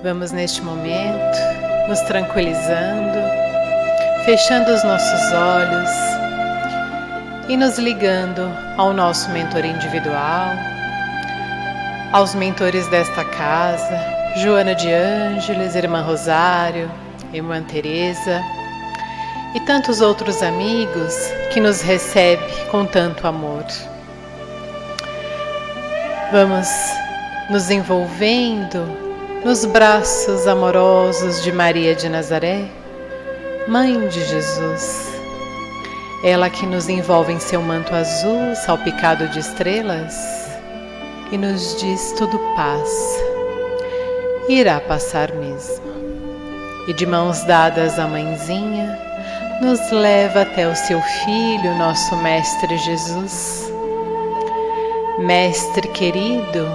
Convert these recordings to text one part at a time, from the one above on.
Vamos neste momento nos tranquilizando, fechando os nossos olhos e nos ligando ao nosso mentor individual, aos mentores desta casa, Joana de Ângeles, Irmã Rosário, Irmã Teresa e tantos outros amigos que nos recebem com tanto amor. Vamos nos envolvendo nos braços amorosos de Maria de Nazaré, Mãe de Jesus. Ela que nos envolve em seu manto azul, salpicado de estrelas, e nos diz: tudo passa, irá passar mesmo. E de mãos dadas à Mãezinha, nos leva até o seu Filho, nosso Mestre Jesus. Mestre querido,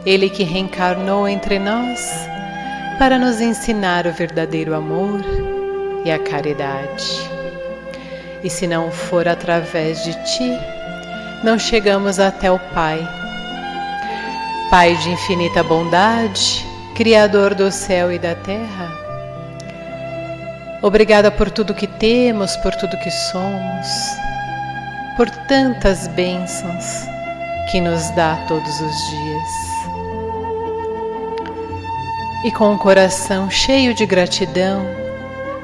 Ele que reencarnou entre nós para nos ensinar o verdadeiro amor e a caridade. E se não for através de Ti, não chegamos até o Pai. Pai de infinita bondade, Criador do céu e da terra, obrigada por tudo que temos, por tudo que somos, por tantas bênçãos que nos dá todos os dias. E com o coração cheio de gratidão,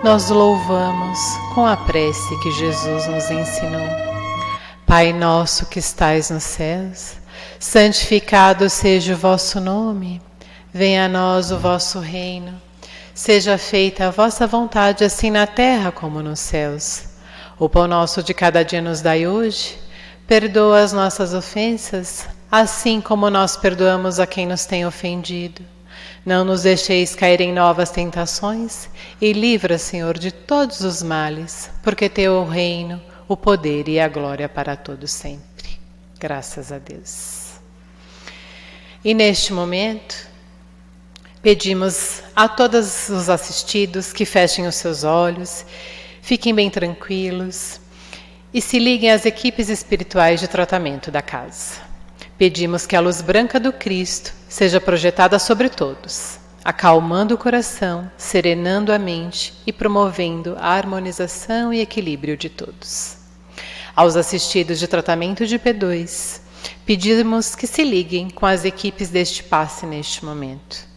nós louvamos com a prece que Jesus nos ensinou. Pai nosso que estais nos céus, santificado seja o vosso nome. Venha a nós o vosso reino. Seja feita a vossa vontade, assim na terra como nos céus. O pão nosso de cada dia nos dai hoje. Perdoa as nossas ofensas, assim como nós perdoamos a quem nos tem ofendido. Não nos deixeis cair em novas tentações e livra, Senhor, de todos os males, porque Teu é o reino, o poder e a glória para todos sempre. Graças a Deus. E neste momento, pedimos a todos os assistidos que fechem os seus olhos, fiquem bem tranquilos e se liguem às equipes espirituais de tratamento da casa. Pedimos que a luz branca do Cristo seja projetada sobre todos, acalmando o coração, serenando a mente e promovendo a harmonização e equilíbrio de todos. Aos assistidos de tratamento de P2, pedimos que se liguem com as equipes deste passe neste momento.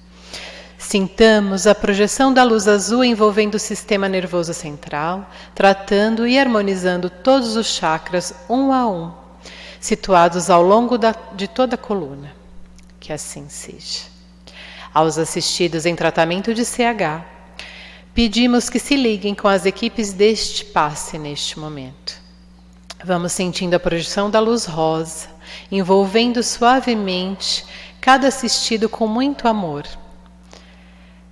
Sintamos a projeção da luz azul envolvendo o sistema nervoso central, tratando e harmonizando todos os chakras um a um, situados ao longo de toda a coluna. Que assim seja. Aos assistidos em tratamento de CH, pedimos que se liguem com as equipes deste passe neste momento. Vamos sentindo a projeção da luz rosa, envolvendo suavemente cada assistido com muito amor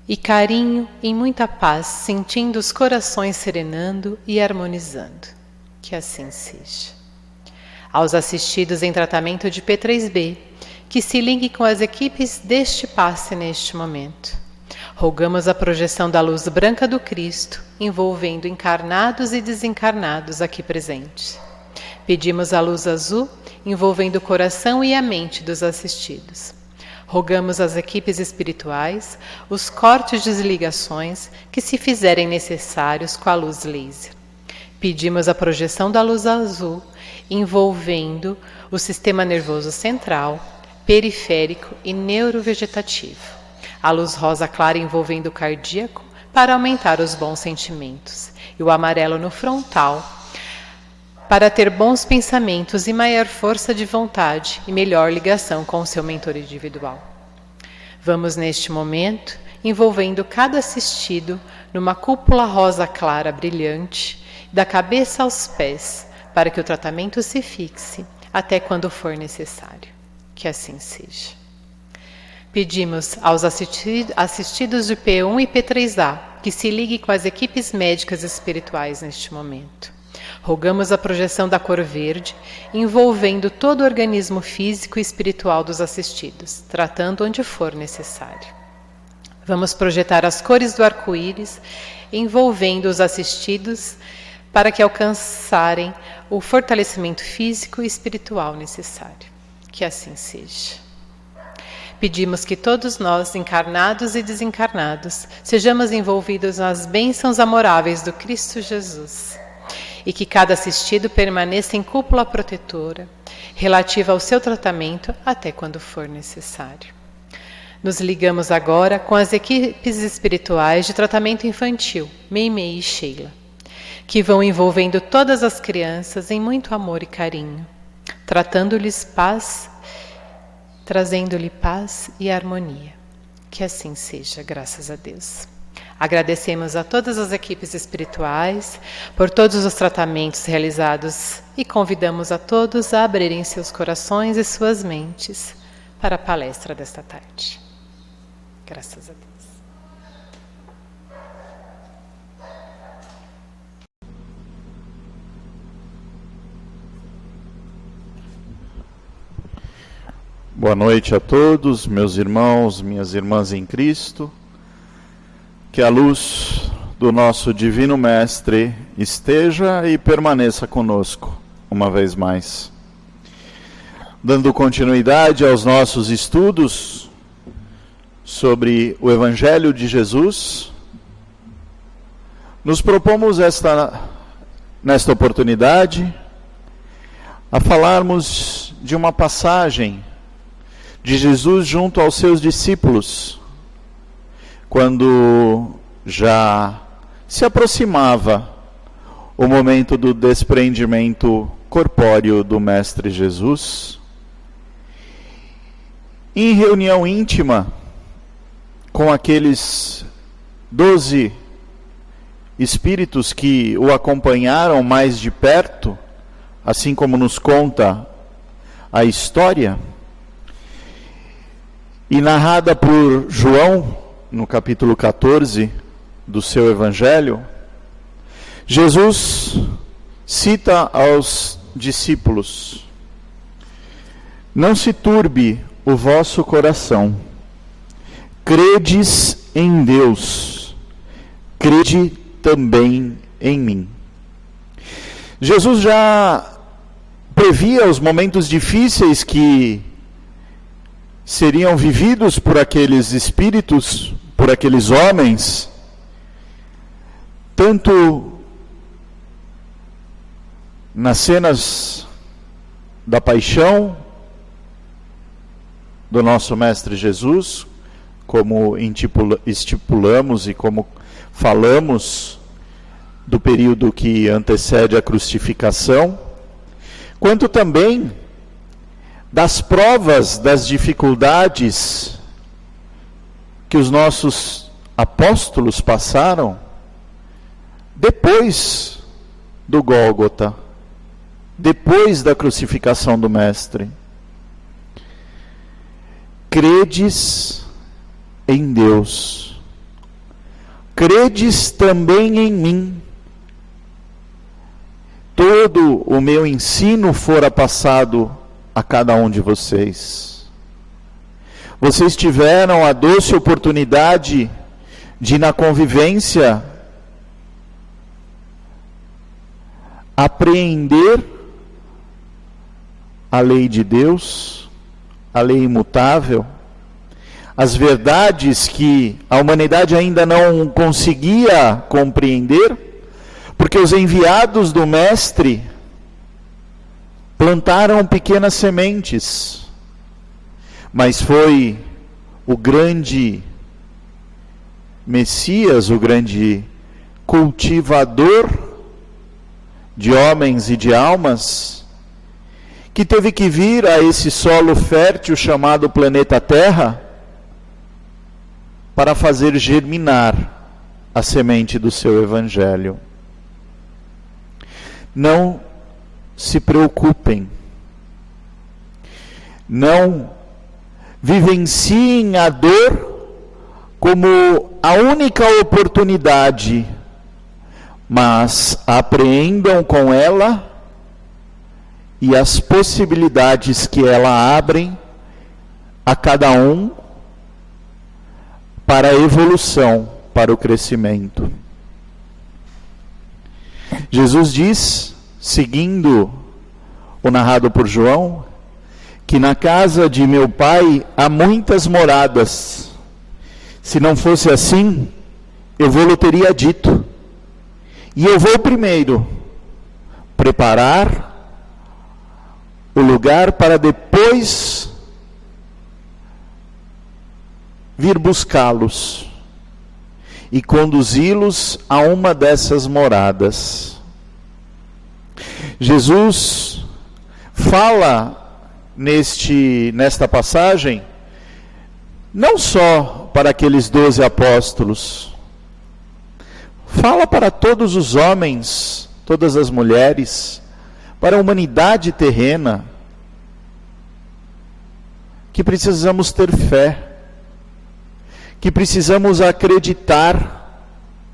e carinho e muita paz, sentindo os corações serenando e harmonizando. Que assim seja. Aos assistidos em tratamento de P3B, que se liguem com as equipes deste passe neste momento. Rogamos a projeção da luz branca do Cristo, envolvendo encarnados e desencarnados aqui presentes. Pedimos a luz azul, envolvendo o coração e a mente dos assistidos. Rogamos às equipes espirituais os cortes de desligações que se fizerem necessários com a luz laser. Pedimos a projeção da luz azul, envolvendo o sistema nervoso central, periférico e neurovegetativo. A luz rosa clara envolvendo o cardíaco para aumentar os bons sentimentos. E o amarelo no frontal para ter bons pensamentos e maior força de vontade e melhor ligação com o seu mentor individual. Vamos neste momento envolvendo cada assistido numa cúpula rosa clara brilhante, da cabeça aos pés, para que o tratamento se fixe até quando for necessário. Que assim seja. Pedimos aos assistidos de P1 e P3A que se liguem com as equipes médicas espirituais neste momento. Rogamos a projeção da cor verde, envolvendo todo o organismo físico e espiritual dos assistidos, tratando onde for necessário. Vamos projetar as cores do arco-íris, envolvendo os assistidos, para que alcançarem o fortalecimento físico e espiritual necessário. Que assim seja. pedimos que todos nós, encarnados e desencarnados, sejamos envolvidos nas bênçãos amoráveis do Cristo Jesus e que cada assistido permaneça em cúpula protetora, relativa ao seu tratamento até quando for necessário. Nos ligamos agora com as equipes espirituais de tratamento infantil, Meimei e Sheila, que vão envolvendo todas as crianças em muito amor e carinho, trazendo-lhe paz e harmonia. Que assim seja, graças a Deus. Agradecemos a todas as equipes espirituais por todos os tratamentos realizados e convidamos a todos a abrirem seus corações e suas mentes para a palestra desta tarde. Graças a Deus. Boa noite a todos, meus irmãos, minhas irmãs em Cristo. Que a luz do nosso Divino Mestre esteja e permaneça conosco uma vez mais. Dando continuidade aos nossos estudos sobre o Evangelho de Jesus, nos propomos nesta oportunidade a falarmos de uma passagem de Jesus junto aos seus discípulos, quando já se aproximava o momento do desprendimento corpóreo do Mestre Jesus. Em reunião íntima com aqueles 12 espíritos que o acompanharam mais de perto, assim como nos conta a história, e narrada por João, no capítulo 14 do seu Evangelho, Jesus cita aos discípulos: não se turbe o vosso coração, credes em Deus, crede também em mim. Jesus já previa os momentos difíceis que seriam vividos por aqueles espíritos, por aqueles homens, tanto nas cenas da paixão do nosso Mestre Jesus, como estipulamos e como falamos do período que antecede a crucificação, quanto também das provas, das dificuldades que os nossos apóstolos passaram depois do Gólgota, depois da crucificação do Mestre. Credes em Deus, credes também em mim. Todo o meu ensino fora passado a cada um de vocês. Vocês tiveram a doce oportunidade de, na convivência, apreender a lei de Deus, a lei imutável, as verdades que a humanidade ainda não conseguia compreender, porque os enviados do Mestre plantaram pequenas sementes, mas foi o grande Messias, o grande cultivador de homens e de almas, que teve que vir a esse solo fértil chamado planeta Terra para fazer germinar a semente do seu Evangelho. Não se preocupem, não vivenciem a dor como a única oportunidade, mas apreendam com ela e as possibilidades que ela abre a cada um para a evolução, para o crescimento. Jesus diz, seguindo o narrado por João, que na casa de meu pai há muitas moradas. Se não fosse assim, eu vou-lhe teria dito. E eu vou primeiro preparar o lugar para depois vir buscá-los e conduzi-los a uma dessas moradas. Jesus fala nesta passagem não só para aqueles 12 apóstolos, fala para todos os homens, todas as mulheres, para a humanidade terrena, que precisamos ter fé, que precisamos acreditar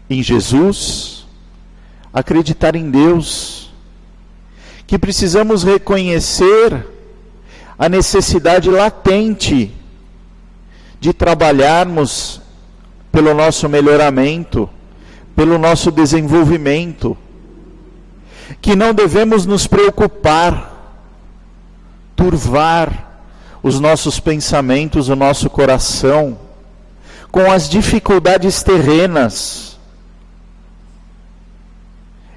em Jesus, acreditar em Deus, que precisamos reconhecer a necessidade latente de trabalharmos pelo nosso melhoramento, pelo nosso desenvolvimento, que não devemos nos preocupar, turvar os nossos pensamentos, o nosso coração, com as dificuldades terrenas.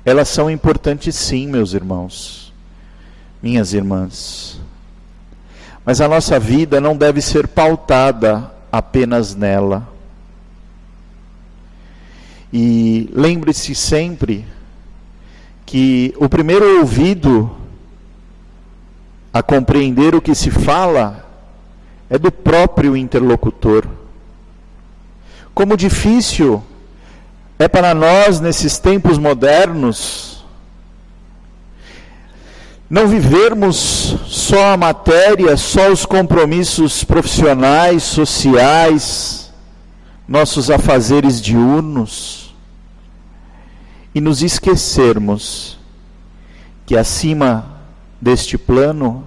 Elas são importantes sim, meus irmãos, minhas irmãs. Mas a nossa vida não deve ser pautada apenas nela. E lembre-se sempre que o primeiro ouvido a compreender o que se fala é do próprio interlocutor. Como difícil é para nós, nesses tempos modernos, não vivermos só a matéria, só os compromissos profissionais, sociais, nossos afazeres diurnos, e nos esquecermos que acima deste plano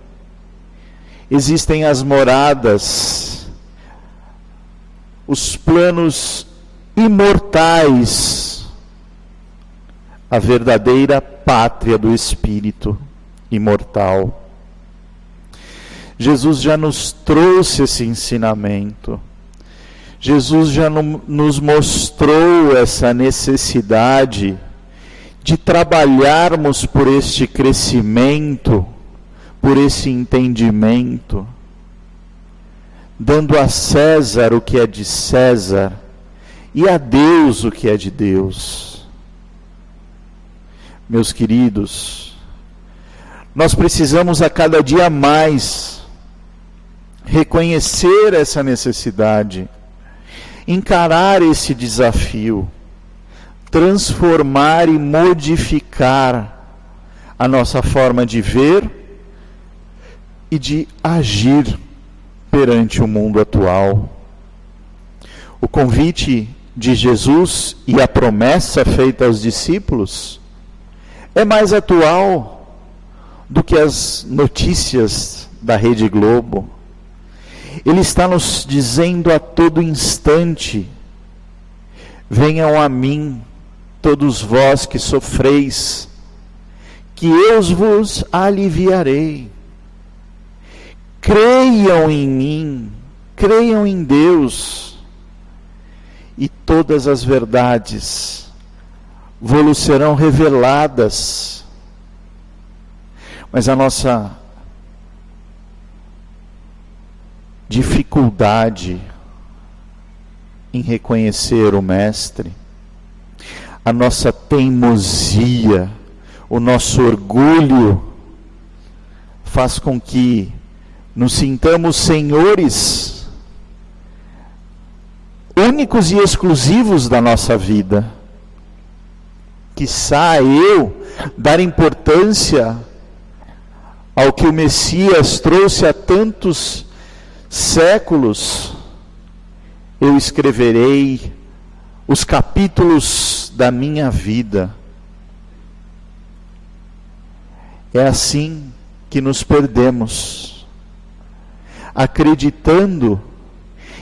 existem as moradas, os planos imortais, a verdadeira pátria do Espírito imortal. Jesus já nos trouxe esse ensinamento. Jesus já nos mostrou essa necessidade de trabalharmos por este crescimento, por esse entendimento, dando a César o que é de César e a Deus o que é de Deus. Meus queridos, nós precisamos a cada dia mais reconhecer essa necessidade, encarar esse desafio, transformar e modificar a nossa forma de ver e de agir perante o mundo atual. O convite de Jesus e a promessa feita aos discípulos é mais atual do que as notícias da Rede Globo. Ele está nos dizendo a todo instante: venham a mim, todos vós que sofreis, que eu vos aliviarei. Creiam em mim, creiam em Deus, e todas as verdades vos serão reveladas. Mas a nossa dificuldade em reconhecer o Mestre, a nossa teimosia, o nosso orgulho, faz com que nos sintamos senhores únicos e exclusivos da nossa vida. Quiçá eu dar importância ao que o Messias trouxe há tantos séculos. Eu escreverei os capítulos da minha vida. É assim que nos perdemos, acreditando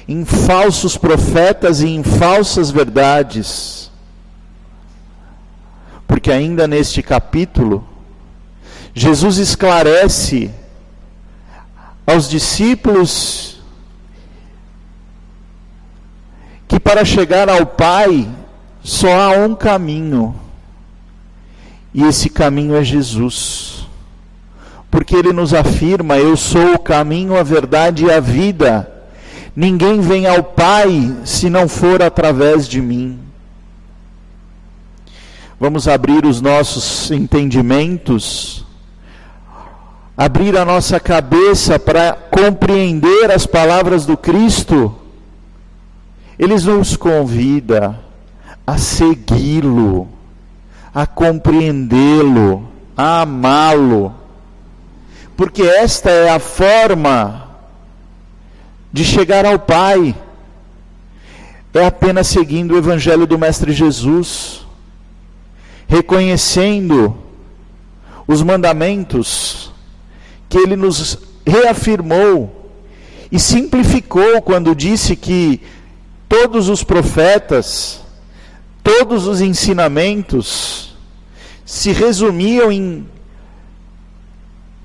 em falsos profetas e em falsas verdades. Porque ainda neste capítulo, Jesus esclarece aos discípulos que para chegar ao Pai só há um caminho, e esse caminho é Jesus, porque Ele nos afirma: eu sou o caminho, a verdade e a vida, ninguém vem ao Pai se não for através de mim. Vamos abrir os nossos entendimentos, abrir a nossa cabeça para compreender as palavras do Cristo. Ele nos convida a segui-lo, a compreendê-lo, a amá-lo, porque esta é a forma de chegar ao Pai, é apenas seguindo o Evangelho do Mestre Jesus, reconhecendo os mandamentos que Ele nos reafirmou e simplificou quando disse que todos os profetas, todos os ensinamentos se resumiam em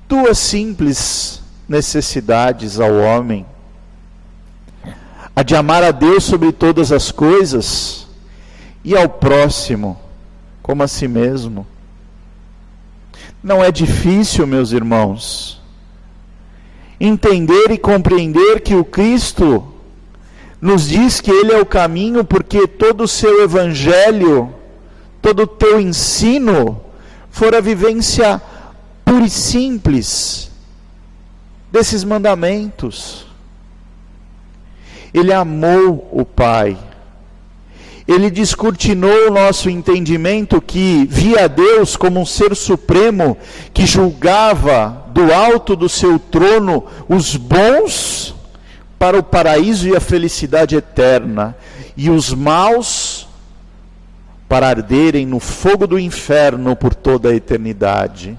duas simples necessidades ao homem: a de amar a Deus sobre todas as coisas e ao próximo como a si mesmo. Não é difícil, meus irmãos, entender e compreender que o Cristo nos diz que Ele é o caminho, porque todo o seu Evangelho, todo o teu ensino, for a vivência pura e simples desses mandamentos. Ele amou o Pai. Ele descortinou o nosso entendimento que via Deus como um ser supremo que julgava do alto do seu trono os bons para o paraíso e a felicidade eterna, e os maus para arderem no fogo do inferno por toda a eternidade.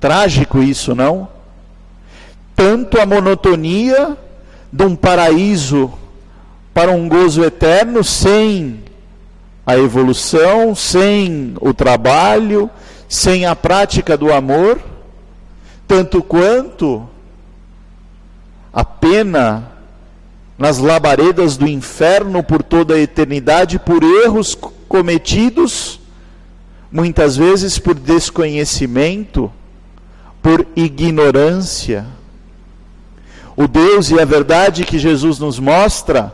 Trágico isso, não? Tanto a monotonia de um paraíso para um gozo eterno, sem a evolução, sem o trabalho, sem a prática do amor, tanto quanto a pena nas labaredas do inferno por toda a eternidade, por erros cometidos, muitas vezes por desconhecimento, por ignorância. O Deus e a verdade que Jesus nos mostra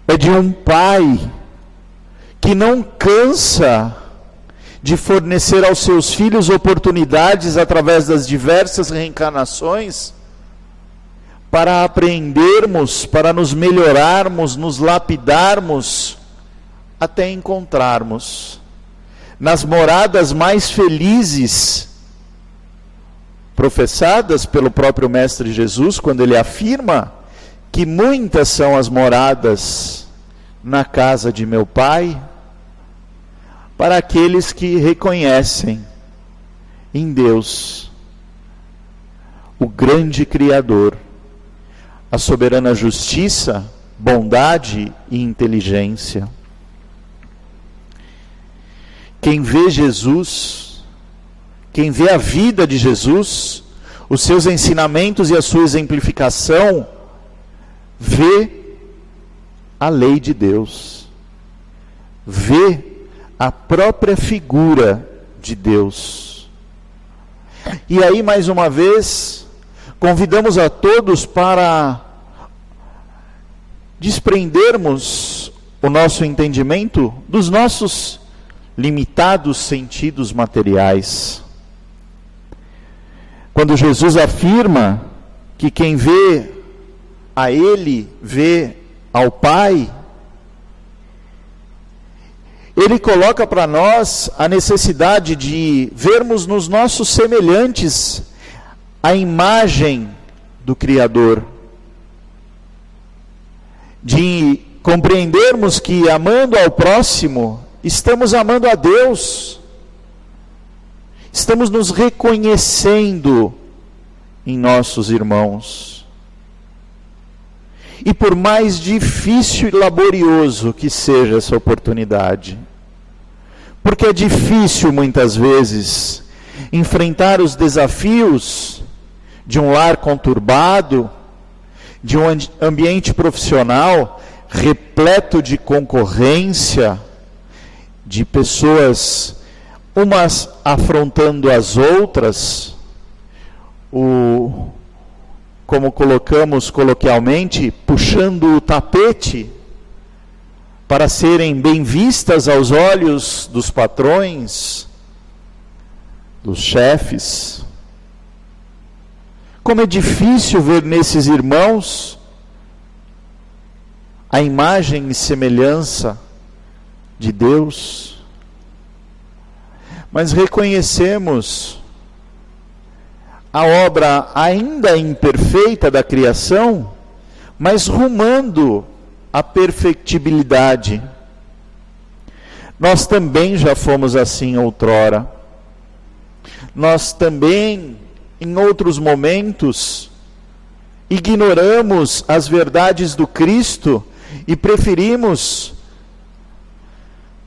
é de um Pai que não cansa de fornecer aos seus filhos oportunidades através das diversas reencarnações para aprendermos, para nos melhorarmos, nos lapidarmos, até encontrarmos nas moradas mais felizes professadas pelo próprio Mestre Jesus, quando ele afirma que muitas são as moradas na casa de meu Pai, para aqueles que reconhecem em Deus o grande Criador, a soberana justiça, bondade e inteligência. Quem vê Jesus, quem vê a vida de Jesus, os seus ensinamentos e a sua exemplificação, vê a lei de Deus, vê a própria figura de Deus. E aí, mais uma vez, convidamos a todos para desprendermos o nosso entendimento dos nossos limitados sentidos materiais. Quando Jesus afirma que quem vê a Ele vê ao Pai, Ele coloca para nós a necessidade de vermos nos nossos semelhantes a imagem do Criador, de compreendermos que amando ao próximo, estamos amando a Deus, estamos nos reconhecendo em nossos irmãos. E por mais difícil e laborioso que seja essa oportunidade, porque é difícil muitas vezes enfrentar os desafios de um lar conturbado, de um ambiente profissional repleto de concorrência, de pessoas umas afrontando as outras, como colocamos coloquialmente, puxando o tapete para serem bem vistas aos olhos dos patrões, dos chefes. Como é difícil ver nesses irmãos a imagem e semelhança de Deus. Mas reconhecemos a obra ainda imperfeita da criação, mas rumando à perfectibilidade. Nós também já fomos assim outrora. Nós também, em outros momentos, ignoramos as verdades do Cristo e preferimos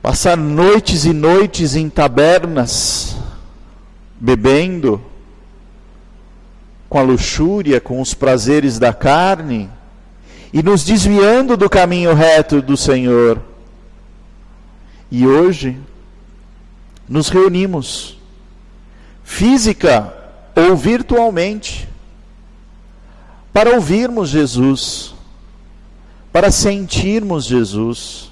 passar noites e noites em tabernas, bebendo, com a luxúria, com os prazeres da carne, e nos desviando do caminho reto do Senhor. E hoje, nos reunimos, física ou virtualmente, para ouvirmos Jesus, para sentirmos Jesus.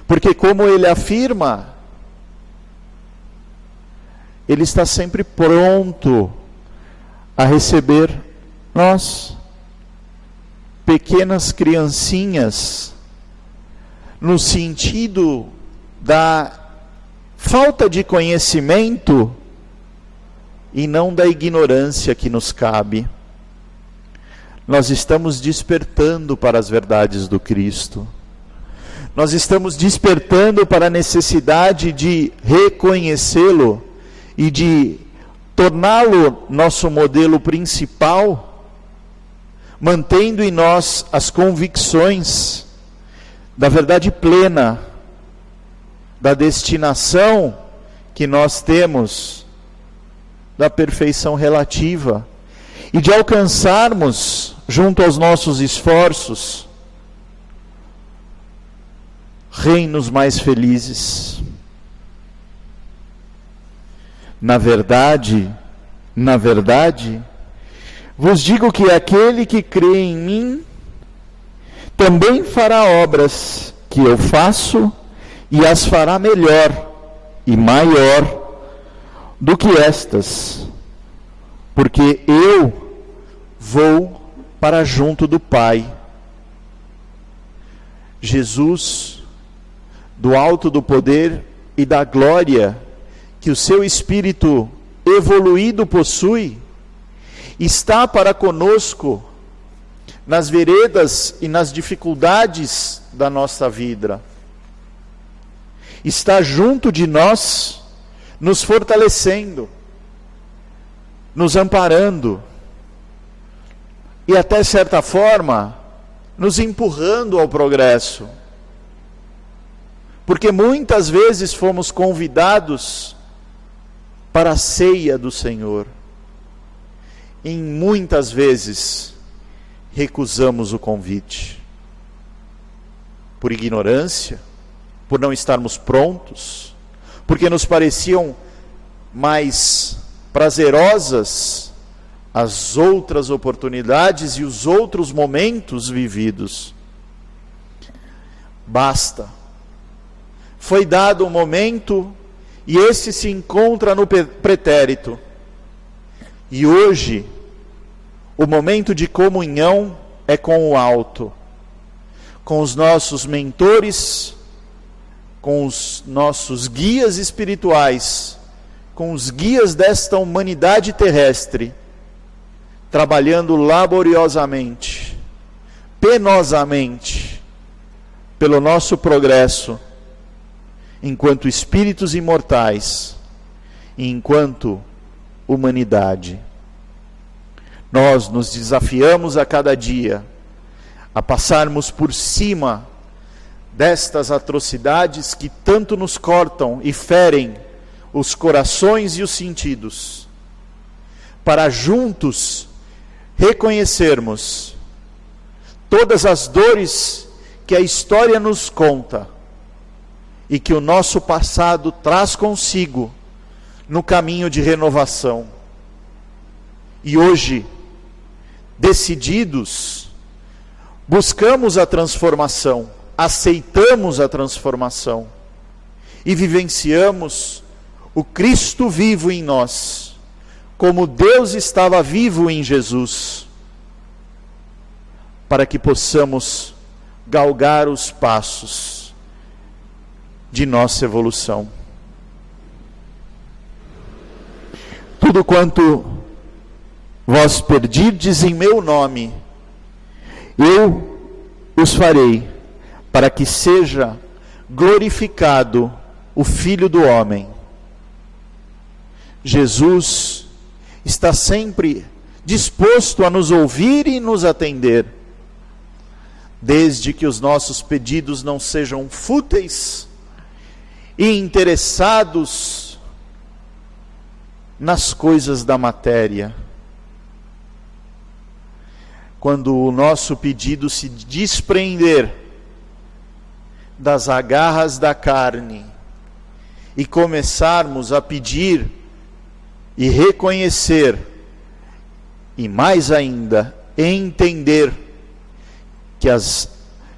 Porque, como ele afirma, ele está sempre pronto a receber nós, pequenas criancinhas, no sentido da falta de conhecimento e não da ignorância que nos cabe. Nós estamos despertando para as verdades do Cristo. Nós estamos despertando para a necessidade de reconhecê-lo e de torná-lo nosso modelo principal, mantendo em nós as convicções da verdade plena, da destinação que nós temos, da perfeição relativa, e de alcançarmos, junto aos nossos esforços, reinos mais felizes. Na verdade, vos digo que aquele que crê em mim, também fará obras que eu faço, e as fará melhor e maior do que estas, porque eu vou para junto do Pai. Jesus, do alto do poder e da glória que o seu Espírito evoluído possui, está para conosco nas veredas e nas dificuldades da nossa vida. Está junto de nós, nos fortalecendo, nos amparando e até certa forma nos empurrando ao progresso. Porque muitas vezes fomos convidados para a ceia do Senhor. E muitas vezes recusamos o convite. Por ignorância, por não estarmos prontos, porque nos pareciam mais prazerosas as outras oportunidades e os outros momentos vividos. Basta. Foi dado um momento e esse se encontra no pretérito. E hoje, o momento de comunhão é com o alto, com os nossos mentores, com os nossos guias espirituais, com os guias desta humanidade terrestre, trabalhando laboriosamente, penosamente, pelo nosso progresso, enquanto espíritos imortais e enquanto humanidade. Nós nos desafiamos a cada dia a passarmos por cima destas atrocidades que tanto nos cortam e ferem os corações e os sentidos, para juntos reconhecermos todas as dores que a história nos conta e que o nosso passado traz consigo no caminho de renovação. E hoje, decididos, buscamos a transformação, aceitamos a transformação e vivenciamos o Cristo vivo em nós, como Deus estava vivo em Jesus, para que possamos galgar os passos de nossa evolução. Tudo quanto vós pedirdes em meu nome, eu os farei, para que seja glorificado o Filho do Homem. Jesus está sempre disposto a nos ouvir e nos atender, desde que os nossos pedidos não sejam fúteis e interessados nas coisas da matéria. Quando o nosso pedido se desprender das agarras da carne e começarmos a pedir e reconhecer, e mais ainda, entender que as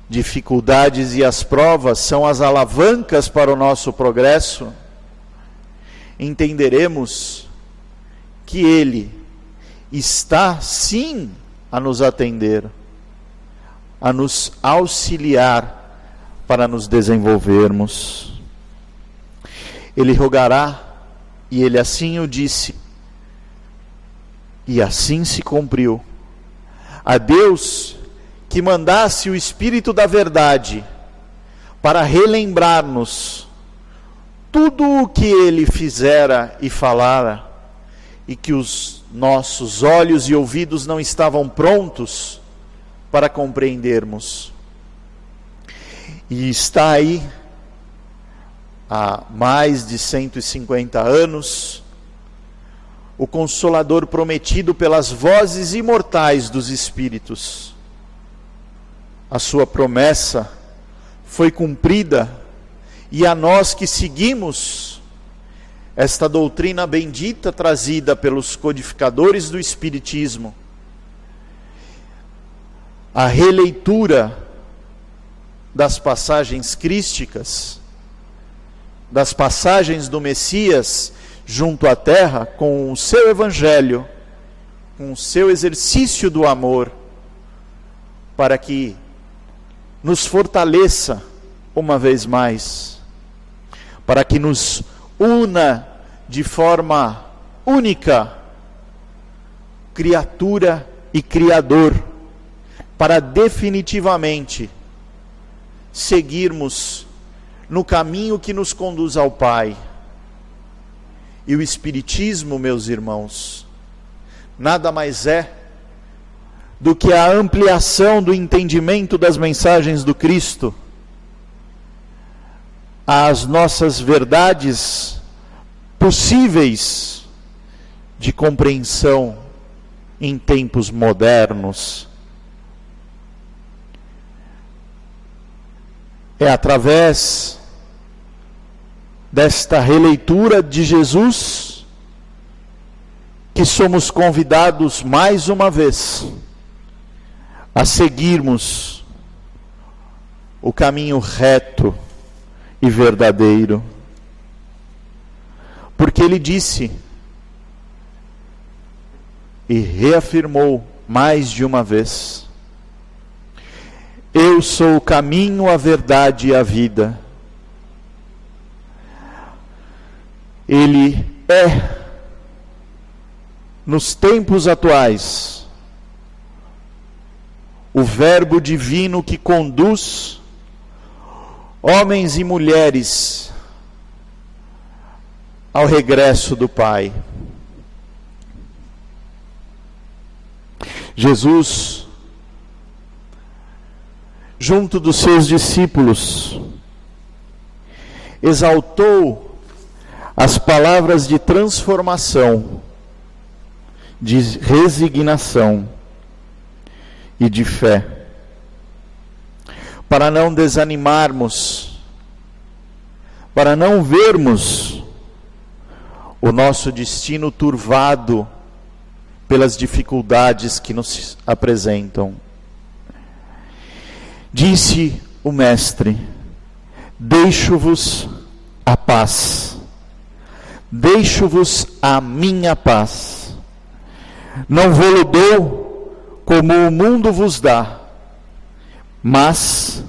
dificuldades e as provas são as alavancas para o nosso progresso, entenderemos que Ele está sim a nos atender, a nos auxiliar para nos desenvolvermos. Ele rogará, e Ele assim o disse, e assim se cumpriu, a Deus que mandasse o Espírito da verdade para relembrar-nos tudo o que Ele fizera e falara, e que os nossos olhos e ouvidos não estavam prontos para compreendermos. E está aí, há mais de 150 anos, o Consolador prometido pelas vozes imortais dos Espíritos. A sua promessa foi cumprida, e a nós que seguimos esta doutrina bendita trazida pelos codificadores do Espiritismo, a releitura das passagens crísticas, das passagens do Messias junto à terra, com o seu evangelho, com o seu exercício do amor, para que nos fortaleça uma vez mais, para que nos una de forma única, criatura e Criador, para definitivamente seguirmos no caminho que nos conduz ao Pai. E o Espiritismo, meus irmãos, nada mais é do que a ampliação do entendimento das mensagens do Cristo às nossas verdades possíveis de compreensão em tempos modernos. É através desta releitura de Jesus que somos convidados mais uma vez a seguirmos o caminho reto e verdadeiro. Porque Ele disse e reafirmou mais de uma vez: eu sou o caminho, a verdade e a vida. Ele é, nos tempos atuais, o Verbo divino que conduz homens e mulheres ao regresso do Pai. Jesus, junto dos seus discípulos, exaltou as palavras de transformação de resignação e de fé, para não desanimarmos, para não vermos o nosso destino turvado pelas dificuldades que nos apresentam. Disse o Mestre: deixo-vos a paz, deixo-vos a minha paz, não vou-lo dou como o mundo vos dá, mas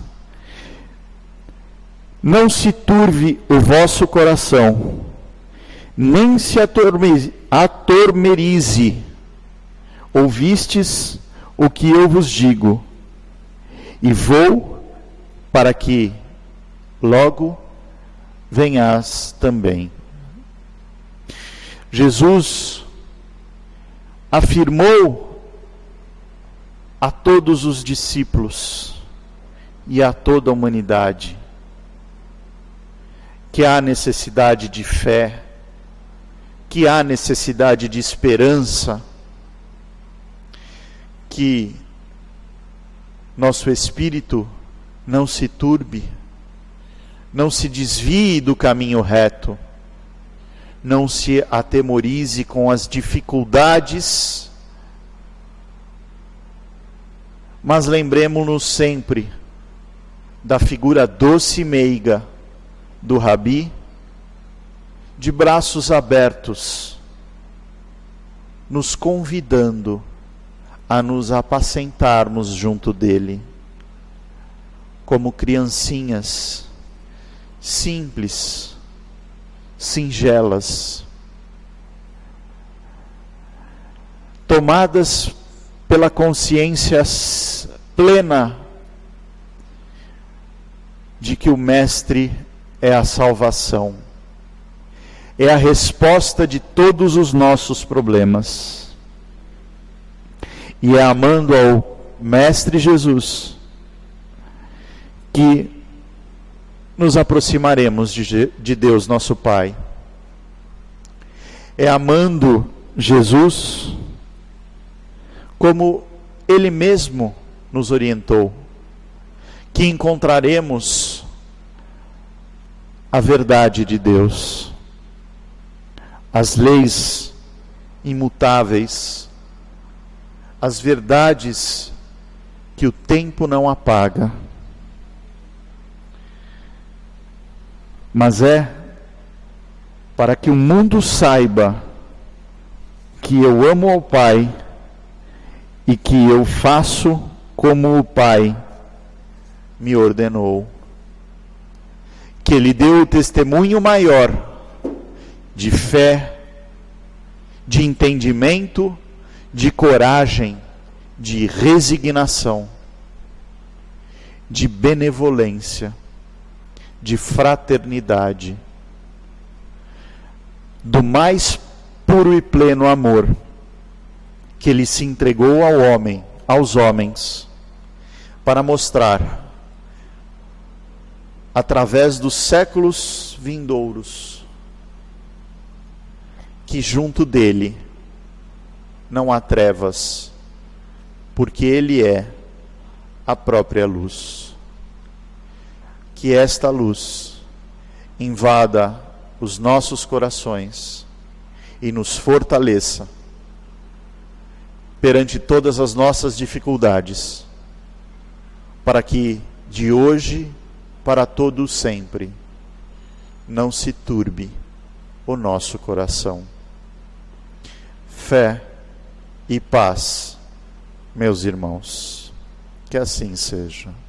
não se turve o vosso coração, nem se atormerize. Ouvistes o que eu vos digo, e vou para que logo venhas também. Jesus afirmou a todos os discípulos e a toda a humanidade que há necessidade de fé, que há necessidade de esperança, que nosso espírito não se turbe, não se desvie do caminho reto, não se atemorize com as dificuldades, mas lembremos-nos sempre da figura doce e meiga do Rabi, de braços abertos, nos convidando a nos apacentarmos junto dele, como criancinhas simples, singelas, tomadas pela consciência plena de que o Mestre é a salvação, é a resposta de todos os nossos problemas. E é amando ao Mestre Jesus que nos aproximaremos de Deus nosso Pai. É amando Jesus como Ele mesmo nos orientou, que encontraremos a verdade de Deus, as leis imutáveis, as verdades que o tempo não apaga. Mas é para que o mundo saiba que eu amo ao Pai e que eu faço como o Pai me ordenou. Que Ele deu o testemunho maior de fé, de entendimento, de coragem, de resignação, de benevolência, de fraternidade, do mais puro e pleno amor que Ele se entregou ao homem, aos homens, para mostrar, através dos séculos vindouros, que junto dele não há trevas, porque Ele é a própria luz. Que esta luz invada os nossos corações e nos fortaleça perante todas as nossas dificuldades, para que de hoje para todo sempre não se turbe o nosso coração. Fé e paz, meus irmãos, que assim seja.